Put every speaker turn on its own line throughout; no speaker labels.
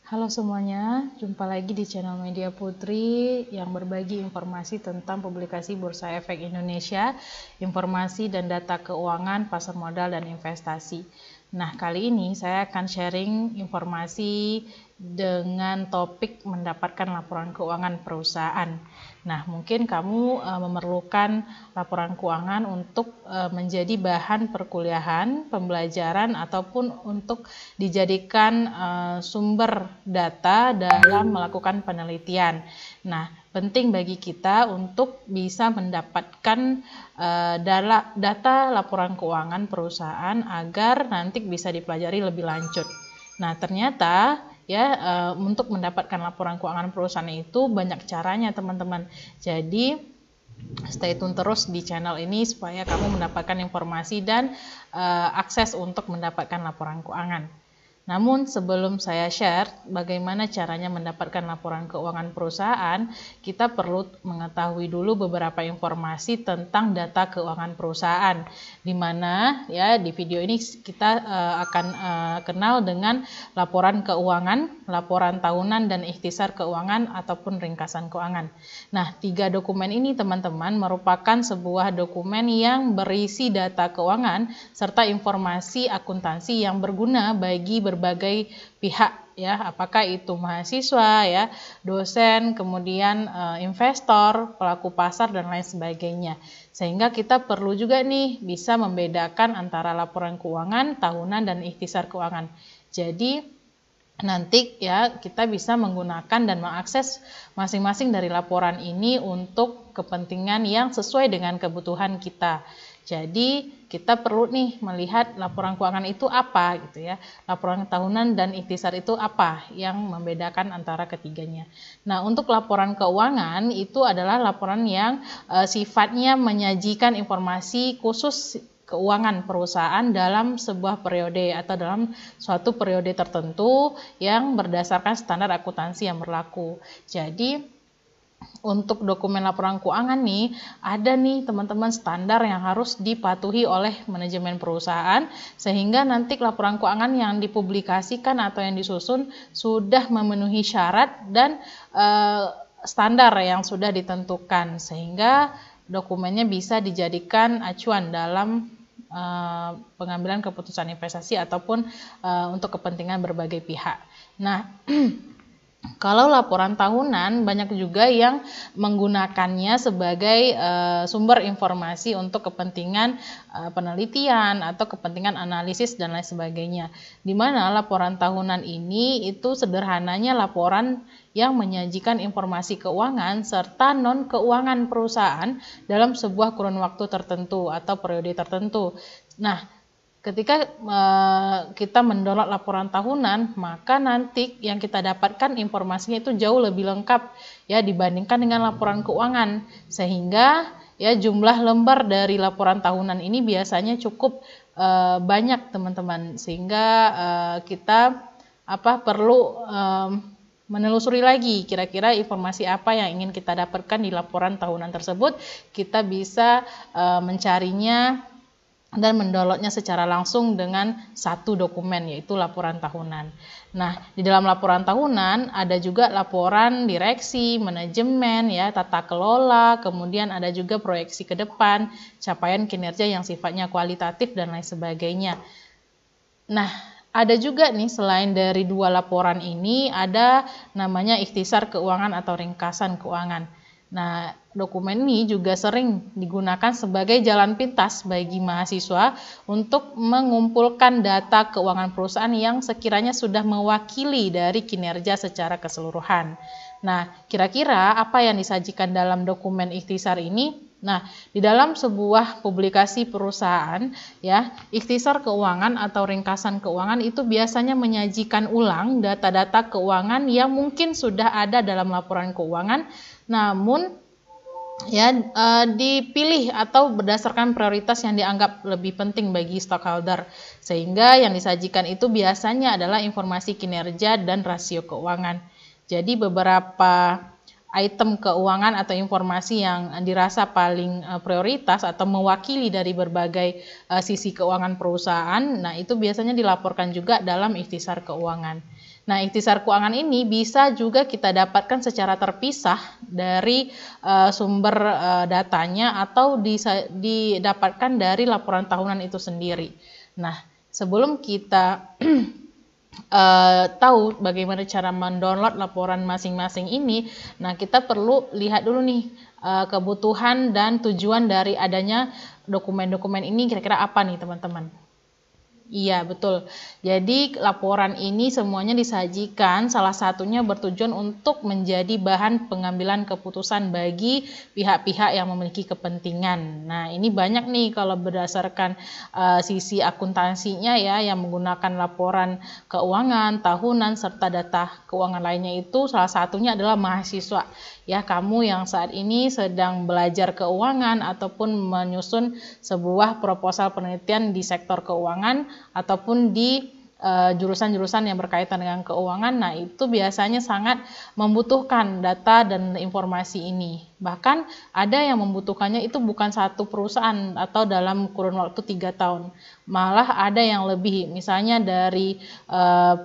Halo semuanya, jumpa lagi di channel Media Putri yang berbagi informasi tentang publikasi Bursa Efek Indonesia, informasi dan data keuangan, pasar modal, dan investasi. Nah, kali ini saya akan sharing informasi dengan topik mendapatkan laporan keuangan perusahaan. Nah, mungkin kamu memerlukan laporan keuangan untuk menjadi bahan perkuliahan, pembelajaran, ataupun untuk dijadikan sumber data dalam melakukan penelitian. Nah, penting bagi kita untuk bisa mendapatkan data laporan keuangan perusahaan agar nanti bisa dipelajari lebih lanjut. Nah, ternyata untuk mendapatkan laporan keuangan perusahaan itu banyak caranya, teman-teman. Jadi stay tune terus di channel ini supaya kamu mendapatkan informasi dan akses untuk mendapatkan laporan keuangan. Namun sebelum saya share bagaimana caranya mendapatkan laporan keuangan perusahaan, kita perlu mengetahui dulu beberapa informasi tentang data keuangan perusahaan. Di mana di video ini kita akan kenal dengan laporan keuangan, laporan tahunan, dan ikhtisar keuangan ataupun ringkasan keuangan. Nah, 3 dokumen ini teman-teman merupakan sebuah dokumen yang berisi data keuangan serta informasi akuntansi yang berguna bagi berbagai pihak, apakah itu mahasiswa, dosen, kemudian investor, pelaku pasar, dan lain sebagainya. Sehingga kita perlu juga nih bisa membedakan antara laporan keuangan tahunan dan ikhtisar keuangan. Jadi nanti kita bisa menggunakan dan mengakses masing-masing dari laporan ini untuk kepentingan yang sesuai dengan kebutuhan kita. Jadi kita perlu nih melihat laporan keuangan itu apa gitu ya. Laporan tahunan dan ikhtisar itu apa yang membedakan antara ketiganya. Nah, untuk laporan keuangan itu adalah laporan yang sifatnya menyajikan informasi khusus keuangan perusahaan dalam sebuah periode atau dalam suatu periode tertentu yang berdasarkan standar akuntansi yang berlaku. Jadi untuk dokumen laporan keuangan nih, ada nih teman-teman standar yang harus dipatuhi oleh manajemen perusahaan sehingga nanti laporan keuangan yang dipublikasikan atau yang disusun sudah memenuhi syarat dan standar yang sudah ditentukan sehingga dokumennya bisa dijadikan acuan dalam pengambilan keputusan investasi ataupun untuk kepentingan berbagai pihak. Nah, kalau laporan tahunan banyak juga yang menggunakannya sebagai sumber informasi untuk kepentingan penelitian atau kepentingan analisis dan lain sebagainya. Di mana laporan tahunan ini itu sederhananya laporan yang menyajikan informasi keuangan serta non-keuangan perusahaan dalam sebuah kurun waktu tertentu atau periode tertentu. Nah, ketika kita mendownload laporan tahunan, maka nanti yang kita dapatkan informasinya itu jauh lebih lengkap dibandingkan dengan laporan keuangan. Sehingga jumlah lembar dari laporan tahunan ini biasanya cukup banyak, teman-teman. Sehingga kita perlu menelusuri lagi kira-kira informasi apa yang ingin kita dapatkan di laporan tahunan tersebut. Kita bisa mencarinya dan mendownloadnya secara langsung dengan satu dokumen, yaitu laporan tahunan. Nah, di dalam laporan tahunan ada juga laporan direksi, manajemen, tata kelola, kemudian ada juga proyeksi ke depan, capaian kinerja yang sifatnya kualitatif dan lain sebagainya. Nah, ada juga nih selain dari 2 laporan ini ada namanya ikhtisar keuangan atau ringkasan keuangan. Nah, dokumen ini juga sering digunakan sebagai jalan pintas bagi mahasiswa untuk mengumpulkan data keuangan perusahaan yang sekiranya sudah mewakili dari kinerja secara keseluruhan. Nah, kira-kira apa yang disajikan dalam dokumen ikhtisar ini? Nah, di dalam sebuah publikasi perusahaan, ikhtisar keuangan atau ringkasan keuangan itu biasanya menyajikan ulang data-data keuangan yang mungkin sudah ada dalam laporan keuangan, namun dipilih atau berdasarkan prioritas yang dianggap lebih penting bagi stockholder, sehingga yang disajikan itu biasanya adalah informasi kinerja dan rasio keuangan. Jadi beberapa item keuangan atau informasi yang dirasa paling prioritas atau mewakili dari berbagai sisi keuangan perusahaan, nah itu biasanya dilaporkan juga dalam ikhtisar keuangan. Nah, ikhtisar keuangan ini bisa juga kita dapatkan secara terpisah dari sumber datanya atau didapatkan dari laporan tahunan itu sendiri. Nah, sebelum kita tahu bagaimana cara mendownload laporan masing-masing ini, nah kita perlu lihat dulu nih kebutuhan dan tujuan dari adanya dokumen-dokumen ini kira-kira apa nih teman-teman. Iya, betul. Jadi laporan ini semuanya disajikan, salah satunya bertujuan untuk menjadi bahan pengambilan keputusan bagi pihak-pihak yang memiliki kepentingan. Nah, ini banyak nih kalau berdasarkan sisi akuntansinya ya, yang menggunakan laporan keuangan, tahunan, serta data keuangan lainnya itu salah satunya adalah mahasiswa. Ya, kamu yang saat ini sedang belajar keuangan ataupun menyusun sebuah proposal penelitian di sektor keuangan ataupun di jurusan-jurusan yang berkaitan dengan keuangan, nah itu biasanya sangat membutuhkan data dan informasi ini. Bahkan ada yang membutuhkannya itu bukan satu perusahaan atau dalam kurun waktu 3 tahun. Malah ada yang lebih, misalnya dari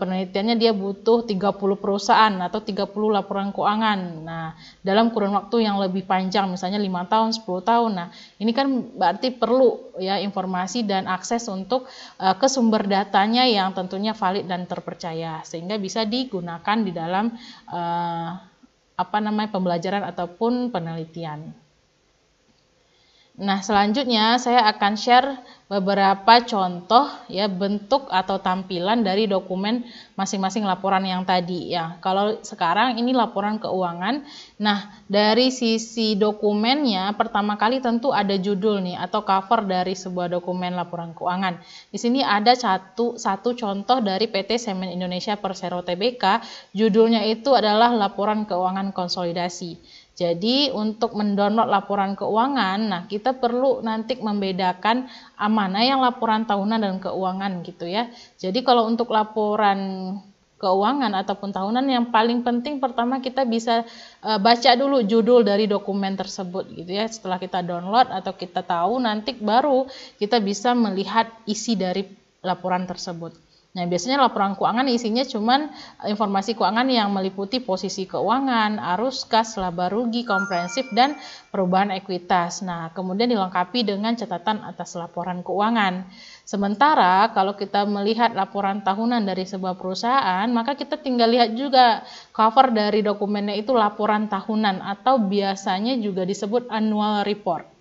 penelitiannya dia butuh 30 perusahaan atau 30 laporan keuangan. Nah, dalam kurun waktu yang lebih panjang, misalnya 5 tahun, 10 tahun. Nah, ini kan berarti perlu ya informasi dan akses untuk ke sumber datanya yang tentunya valid dan terpercaya, sehingga bisa digunakan di dalam pembelajaran ataupun penelitian. Nah, selanjutnya saya akan share beberapa contoh ya bentuk atau tampilan dari dokumen masing-masing laporan yang tadi ya. Kalau sekarang ini laporan keuangan. Nah, dari sisi dokumennya pertama kali tentu ada judul nih atau cover dari sebuah dokumen laporan keuangan. Di sini ada satu contoh dari PT Semen Indonesia Persero Tbk, judulnya itu adalah laporan keuangan konsolidasi. Jadi untuk mendownload laporan keuangan, nah kita perlu nanti membedakan mana yang laporan tahunan dan keuangan gitu ya. Jadi kalau untuk laporan keuangan ataupun tahunan yang paling penting pertama kita bisa baca dulu judul dari dokumen tersebut gitu ya. Setelah kita download atau kita tahu nanti baru kita bisa melihat isi dari laporan tersebut. Nah, biasanya laporan keuangan isinya cuman informasi keuangan yang meliputi posisi keuangan, arus kas, laba rugi, komprehensif, dan perubahan ekuitas. Nah, kemudian dilengkapi dengan catatan atas laporan keuangan. Sementara kalau kita melihat laporan tahunan dari sebuah perusahaan, maka kita tinggal lihat juga cover dari dokumennya itu laporan tahunan atau biasanya juga disebut annual report.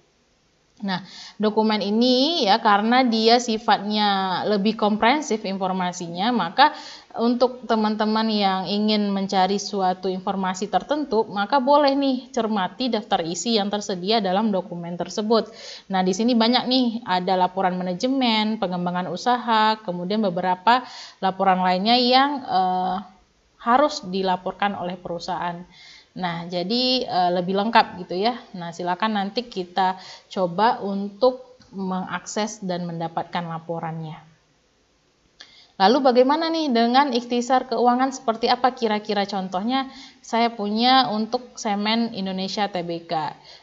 Nah, dokumen ini ya karena dia sifatnya lebih komprehensif informasinya, maka untuk teman-teman yang ingin mencari suatu informasi tertentu, maka boleh nih cermati daftar isi yang tersedia dalam dokumen tersebut. Nah, di sini banyak nih, ada laporan manajemen, pengembangan usaha, kemudian beberapa laporan lainnya yang harus dilaporkan oleh perusahaan. Nah, jadi lebih lengkap gitu ya. Nah, silakan nanti kita coba untuk mengakses dan mendapatkan laporannya. Lalu bagaimana nih dengan ikhtisar keuangan, seperti apa kira-kira contohnya? Saya punya untuk Semen Indonesia Tbk.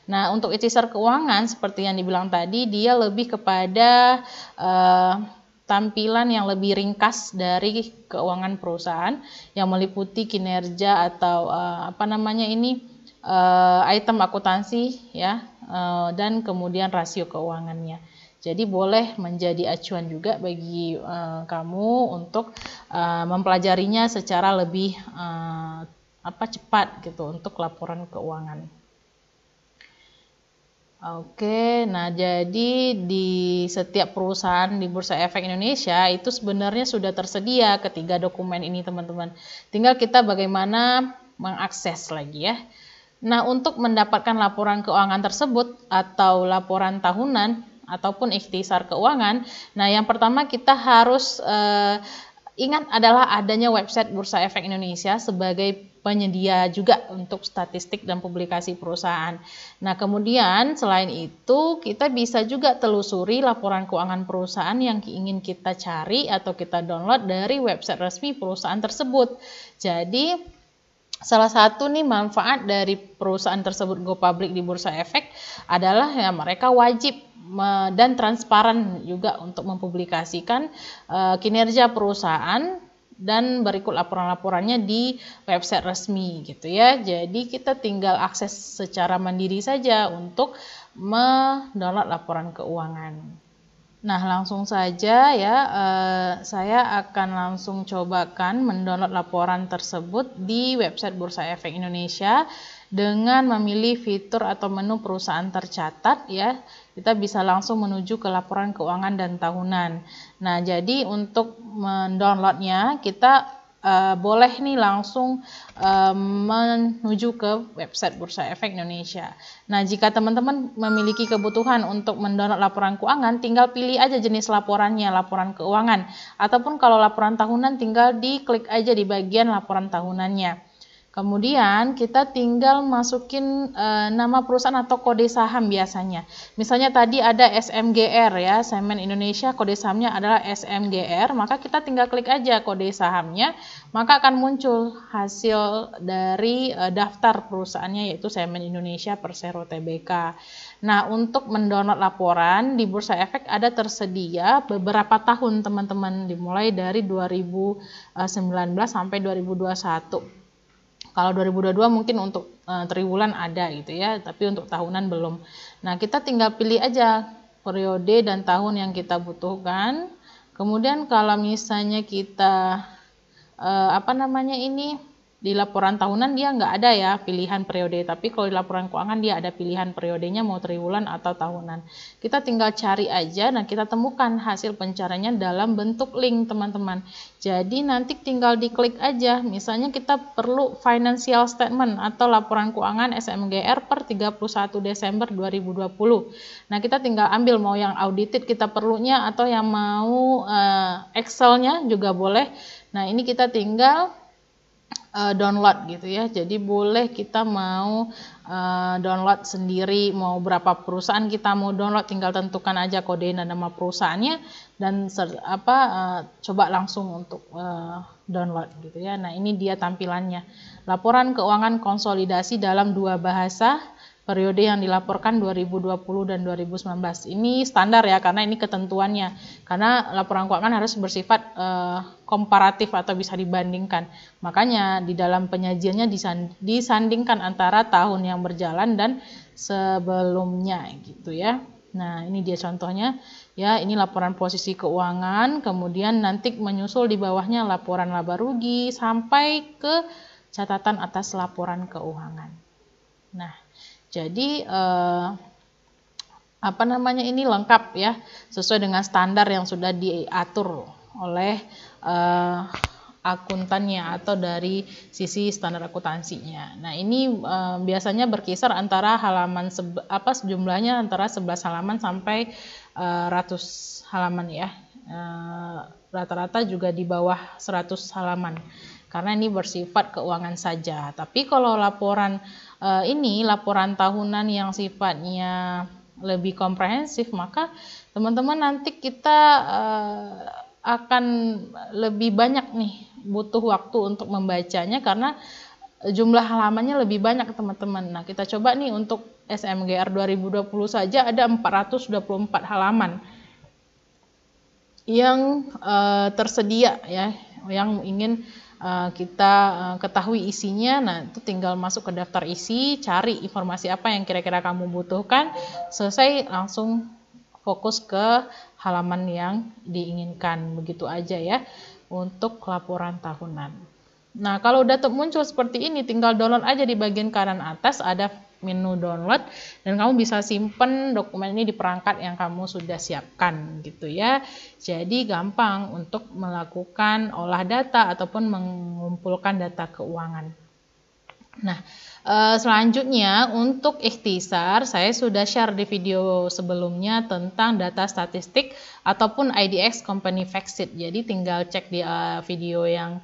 Nah, untuk ikhtisar keuangan seperti yang dibilang tadi, dia lebih kepada tampilan yang lebih ringkas dari keuangan perusahaan yang meliputi kinerja atau item akuntansi ya, dan kemudian rasio keuangannya. Jadi boleh menjadi acuan juga bagi kamu untuk mempelajarinya secara lebih cepat gitu untuk laporan keuangan. Oke, nah jadi di setiap perusahaan di Bursa Efek Indonesia itu sebenarnya sudah tersedia ketiga dokumen ini teman-teman. Tinggal kita bagaimana mengakses lagi ya. Nah, untuk mendapatkan laporan keuangan tersebut atau laporan tahunan ataupun ikhtisar keuangan, nah yang pertama kita harus ingat adalah adanya website Bursa Efek Indonesia sebagai penyedia juga untuk statistik dan publikasi perusahaan. Nah, kemudian selain itu kita bisa juga telusuri laporan keuangan perusahaan yang ingin kita cari atau kita download dari website resmi perusahaan tersebut. Jadi salah satu nih manfaat dari perusahaan tersebut go public di Bursa Efek adalah ya mereka wajib dan transparan juga untuk mempublikasikan kinerja perusahaan dan berikut laporan-laporannya di website resmi gitu ya. Jadi kita tinggal akses secara mandiri saja untuk mendownload laporan keuangan. Nah, langsung saja ya, saya akan langsung cobakan mendownload laporan tersebut di website Bursa Efek Indonesia dengan memilih fitur atau menu perusahaan tercatat ya. Kita bisa langsung menuju ke laporan keuangan dan tahunan. Nah, jadi untuk mendownloadnya kita boleh nih langsung menuju ke website Bursa Efek Indonesia. Nah, jika teman-teman memiliki kebutuhan untuk mendownload laporan keuangan, tinggal pilih aja jenis laporannya, laporan keuangan. Ataupun kalau laporan tahunan, tinggal diklik aja di bagian laporan tahunannya. Kemudian kita tinggal masukin nama perusahaan atau kode saham biasanya. Misalnya tadi ada SMGR ya, Semen Indonesia, kode sahamnya adalah SMGR, maka kita tinggal klik aja kode sahamnya, maka akan muncul hasil dari daftar perusahaannya yaitu Semen Indonesia Persero Tbk. Nah, untuk mendownload laporan di Bursa Efek ada tersedia beberapa tahun teman-teman, dimulai dari 2019 sampai 2021. Kalau 2022 mungkin untuk triwulan ada gitu ya, tapi untuk tahunan belum. Nah, kita tinggal pilih aja periode dan tahun yang kita butuhkan. Kemudian kalau misalnya kita di laporan tahunan dia nggak ada ya pilihan periode, tapi kalau di laporan keuangan dia ada pilihan periodenya mau triwulan atau tahunan. Kita tinggal cari aja dan kita temukan hasil pencariannya dalam bentuk link teman-teman. Jadi nanti tinggal diklik aja, misalnya kita perlu financial statement atau laporan keuangan SMGR per 31 Desember 2020. Nah, kita tinggal ambil mau yang audited kita perlunya atau yang mau Excel-nya juga boleh. Nah, ini kita tinggal download gitu ya. Jadi boleh kita mau download sendiri, mau berapa perusahaan kita mau download, tinggal tentukan aja kode dan nama perusahaannya dan coba langsung untuk download gitu ya. Nah, ini dia tampilannya. Laporan keuangan konsolidasi dalam 2 bahasa. Periode yang dilaporkan 2020 dan 2019. Ini standar ya, karena ini ketentuannya. Karena laporan keuangan harus bersifat komparatif atau bisa dibandingkan. Makanya di dalam penyajiannya disandingkan antara tahun yang berjalan dan sebelumnya gitu ya. Nah, ini dia contohnya. Ya, ini laporan posisi keuangan, kemudian nanti menyusul di bawahnya laporan laba rugi sampai ke catatan atas laporan keuangan. Nah, jadi ini lengkap ya, sesuai dengan standar yang sudah diatur oleh akuntannya atau dari sisi standar akuntansinya. Nah, ini biasanya berkisar antara halaman jumlahnya antara 11 halaman sampai 100 halaman ya. Rata-rata juga di bawah 100 halaman. Karena ini bersifat keuangan saja. Tapi kalau laporan laporan tahunan yang sifatnya lebih komprehensif, maka teman-teman nanti kita akan lebih banyak nih butuh waktu untuk membacanya karena jumlah halamannya lebih banyak teman-teman. Nah, kita coba nih untuk SMGR 2020 saja ada 424 halaman yang tersedia ya, yang ingin kita ketahui isinya. Nah, itu tinggal masuk ke daftar isi, cari informasi apa yang kira-kira kamu butuhkan, selesai langsung fokus ke halaman yang diinginkan. Begitu aja ya untuk laporan tahunan. Nah, kalau udah muncul seperti ini, tinggal download aja di bagian kanan atas ada menu download dan kamu bisa simpen dokumen ini di perangkat yang kamu sudah siapkan gitu ya. Jadi gampang untuk melakukan olah data ataupun mengumpulkan data keuangan. Nah, selanjutnya untuk ikhtisar saya sudah share di video sebelumnya tentang data statistik ataupun IDX Company Factsheet. Jadi tinggal cek di video yang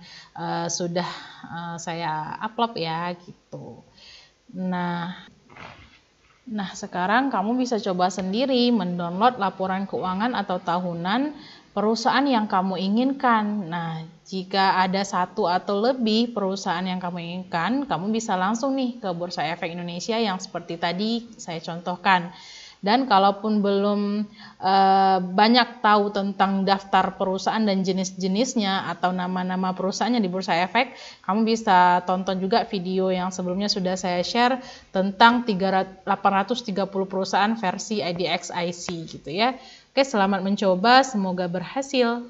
sudah saya upload ya gitu. Nah, sekarang kamu bisa coba sendiri mendownload laporan keuangan atau tahunan perusahaan yang kamu inginkan. Nah, jika ada satu atau lebih perusahaan yang kamu inginkan, kamu bisa langsung nih ke Bursa Efek Indonesia yang seperti tadi saya contohkan. Dan kalaupun belum banyak tahu tentang daftar perusahaan dan jenis-jenisnya atau nama-nama perusahaannya di Bursa Efek, kamu bisa tonton juga video yang sebelumnya sudah saya share tentang 830 perusahaan versi IDX IC gitu ya. Oke, selamat mencoba, semoga berhasil.